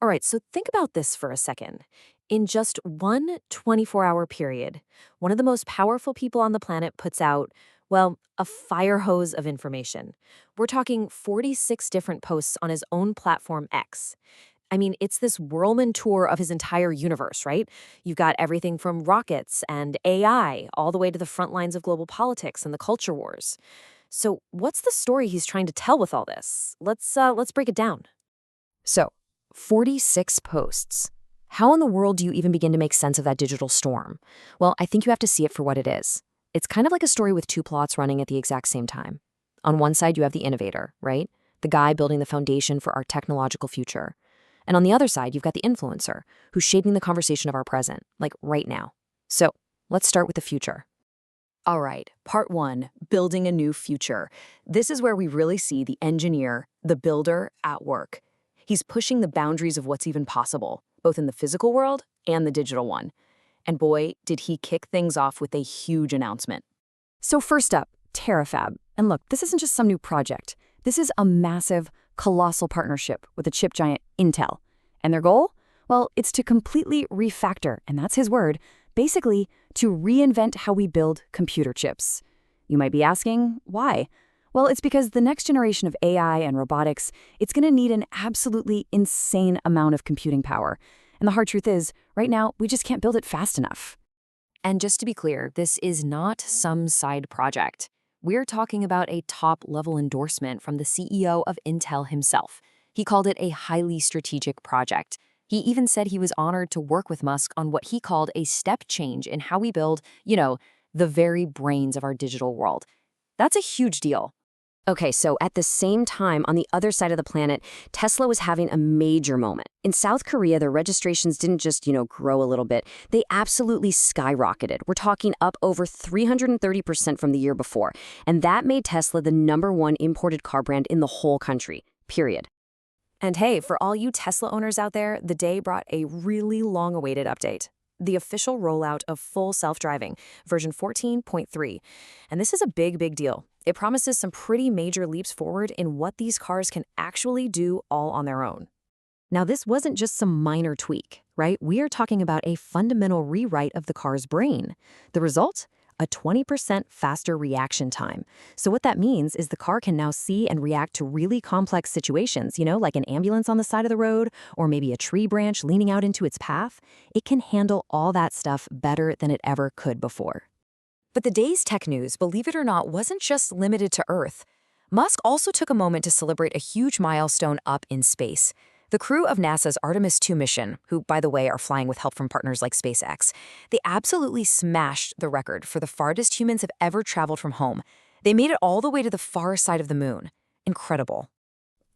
All right, so think about this for a second. In just one 24-hour period, one of the most powerful people on the planet puts out, well, a fire hose of information. We're talking 46 different posts on his own platform X. I mean, it's this whirlwind tour of his entire universe, right? You've got everything from rockets and AI all the way to the front lines of global politics and the culture wars. So, what's the story he's trying to tell with all this? Let's break it down. So, 46 posts. How in the world do you even begin to make sense of that digital storm? Well, I think you have to see it for what it is. It's kind of like a story with two plots running at the exact same time. On one side, you have the innovator, right? The guy building the foundation for our technological future. And on the other side, you've got the influencer, who's shaping the conversation of our present, like right now. So, let's start with the future. All right, part one, building a new future. This is where we really see the engineer, the builder, at work. He's pushing the boundaries of what's even possible, both in the physical world and the digital one. And boy, did he kick things off with a huge announcement. So first up, Terrafab. And look, this isn't just some new project. This is a massive, colossal partnership with the chip giant Intel. And their goal? Well, it's to completely refactor, and that's his word, basically to reinvent how we build computer chips. You might be asking, why? Well, it's because the next generation of AI and robotics, it's going to need an absolutely insane amount of computing power. And the hard truth is, right now, we just can't build it fast enough. And just to be clear, this is not some side project. We're talking about a top-level endorsement from the CEO of Intel himself. He called it a highly strategic project. He even said he was honored to work with Musk on what he called a step change in how we build, the very brains of our digital world. That's a huge deal. Okay, so at the same time, on the other side of the planet, Tesla was having a major moment. In South Korea, their registrations didn't just, grow a little bit. They absolutely skyrocketed. We're talking up over 330% from the year before. And that made Tesla the #1 imported car brand in the whole country, period. And hey, for all you Tesla owners out there, the day brought a really long-awaited update. The official rollout of full self-driving, version 14.3. And this is a big, big deal. It promises some pretty major leaps forward in what these cars can actually do all on their own. Now, this wasn't just some minor tweak, right? We are talking about a fundamental rewrite of the car's brain. The result? A 20% faster reaction time. So what that means is the car can now see and react to really complex situations, like an ambulance on the side of the road, or maybe a tree branch leaning out into its path. It can handle all that stuff better than it ever could before. But the day's tech news, believe it or not, wasn't just limited to Earth. Musk also took a moment to celebrate a huge milestone up in space. The crew of NASA's Artemis 2 mission, who, by the way, are flying with help from partners like SpaceX, they absolutely smashed the record for the farthest humans have ever traveled from home. They made it all the way to the far side of the moon. Incredible.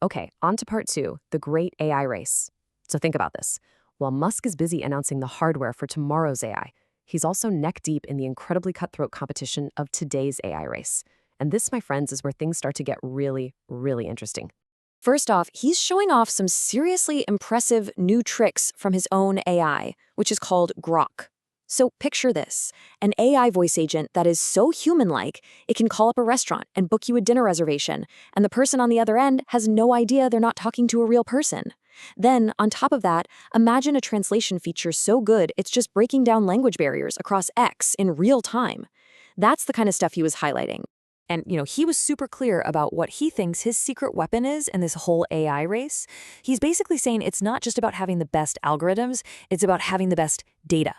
Okay, on to part two, the great AI race. So think about this. While Musk is busy announcing the hardware for tomorrow's AI, he's also neck-deep in the incredibly cutthroat competition of today's AI race. And this, my friends, is where things start to get really, really interesting. First off, he's showing off some seriously impressive new tricks from his own AI, which is called Grok. So picture this, an AI voice agent that is so human-like, it can call up a restaurant and book you a dinner reservation, and the person on the other end has no idea they're not talking to a real person. Then, on top of that, imagine a translation feature so good it's just breaking down language barriers across X in real time. That's the kind of stuff he was highlighting. And, he was super clear about what he thinks his secret weapon is in this whole AI race. He's basically saying it's not just about having the best algorithms, it's about having the best data.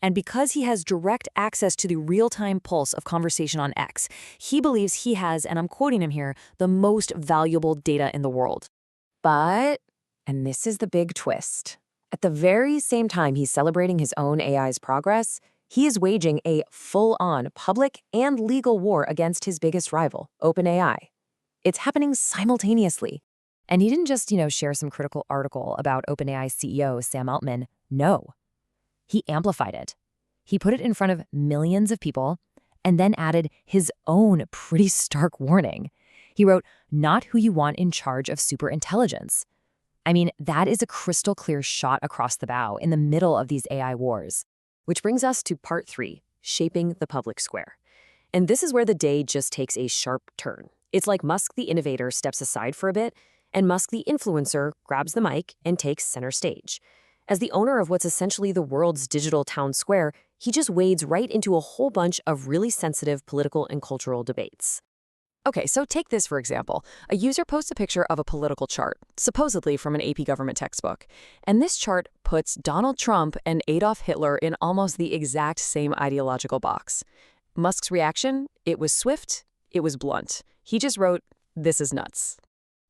And because he has direct access to the real-time pulse of conversation on X, he believes he has, and I'm quoting him here, the most valuable data in the world. But, and this is the big twist, at the very same time he's celebrating his own AI's progress, he is waging a full-on public and legal war against his biggest rival, OpenAI. It's happening simultaneously. And he didn't just, share some critical article about OpenAI CEO Sam Altman. No. He amplified it. He put it in front of millions of people and then added his own pretty stark warning. He wrote, "Not who you want in charge of superintelligence." I mean, that is a crystal clear shot across the bow in the middle of these AI wars. Which brings us to part three, shaping the public square. And this is where the day just takes a sharp turn. It's like Musk the innovator steps aside for a bit, and Musk, the influencer, grabs the mic and takes center stage. As the owner of what's essentially the world's digital town square, he just wades right into a whole bunch of really sensitive political and cultural debates. Okay, so take this for example. A user posts a picture of a political chart, supposedly from an AP government textbook. And this chart puts Donald Trump and Adolf Hitler in almost the exact same ideological box. Musk's reaction? It was swift, it was blunt. He just wrote, "This is nuts."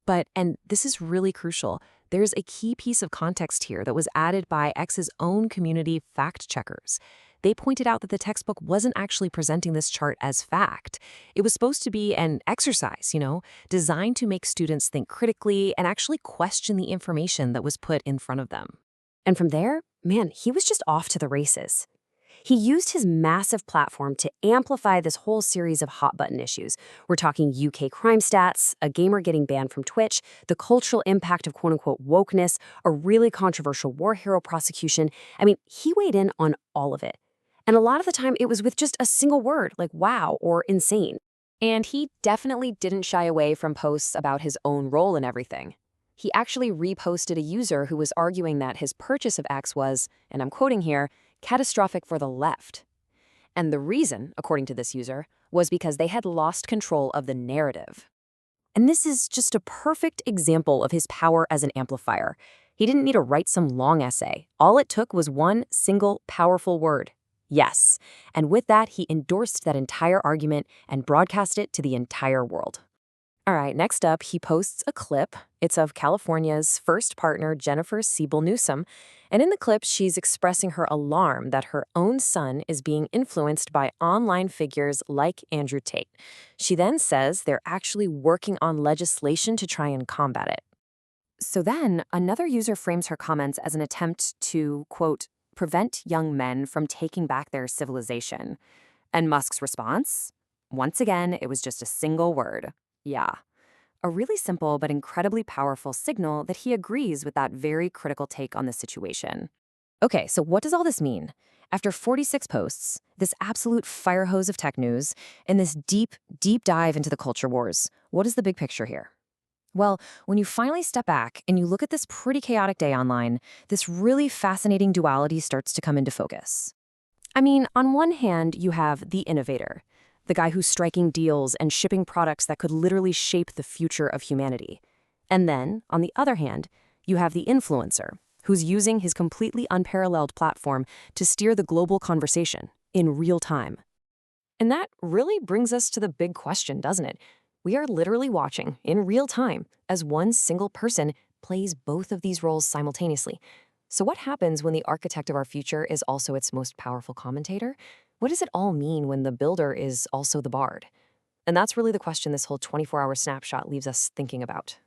But, and this is really crucial, there's a key piece of context here that was added by X's own community fact checkers. They pointed out that the textbook wasn't actually presenting this chart as fact. It was supposed to be an exercise, designed to make students think critically and actually question the information that was put in front of them. And from there, man, he was just off to the races. He used his massive platform to amplify this whole series of hot-button issues. We're talking UK crime stats, a gamer getting banned from Twitch, the cultural impact of quote-unquote wokeness, a really controversial war hero prosecution. I mean, he weighed in on all of it. And a lot of the time, it was with just a single word, like wow or insane. And he definitely didn't shy away from posts about his own role in everything. He actually reposted a user who was arguing that his purchase of X was, and I'm quoting here, catastrophic for the left. And the reason, according to this user, was because they had lost control of the narrative. And this is just a perfect example of his power as an amplifier. He didn't need to write some long essay. All it took was one single powerful word. Yes. And with that, he endorsed that entire argument and broadcast it to the entire world. All right, next up, he posts a clip. It's of California's first partner, Jennifer Siebel Newsom. And in the clip, she's expressing her alarm that her own son is being influenced by online figures like Andrew Tate. She then says they're actually working on legislation to try and combat it. So then, another user frames her comments as an attempt to, quote, prevent young men from taking back their civilization. And Musk's response? Once again, it was just a single word. Yeah. A really simple but incredibly powerful signal that he agrees with that very critical take on the situation. Okay, so what does all this mean? After 46 posts, this absolute fire hose of tech news, and this deep, deep dive into the culture wars, what is the big picture here? Well, when you finally step back and you look at this pretty chaotic day online, this really fascinating duality starts to come into focus. I mean, on one hand, you have the innovator, the guy who's striking deals and shipping products that could literally shape the future of humanity. And then, on the other hand, you have the influencer, who's using his completely unparalleled platform to steer the global conversation in real time. And that really brings us to the big question, doesn't it? We are literally watching, in real time, as one single person plays both of these roles simultaneously. So what happens when the architect of our future is also its most powerful commentator? What does it all mean when the builder is also the bard? And that's really the question this whole 24-hour snapshot leaves us thinking about.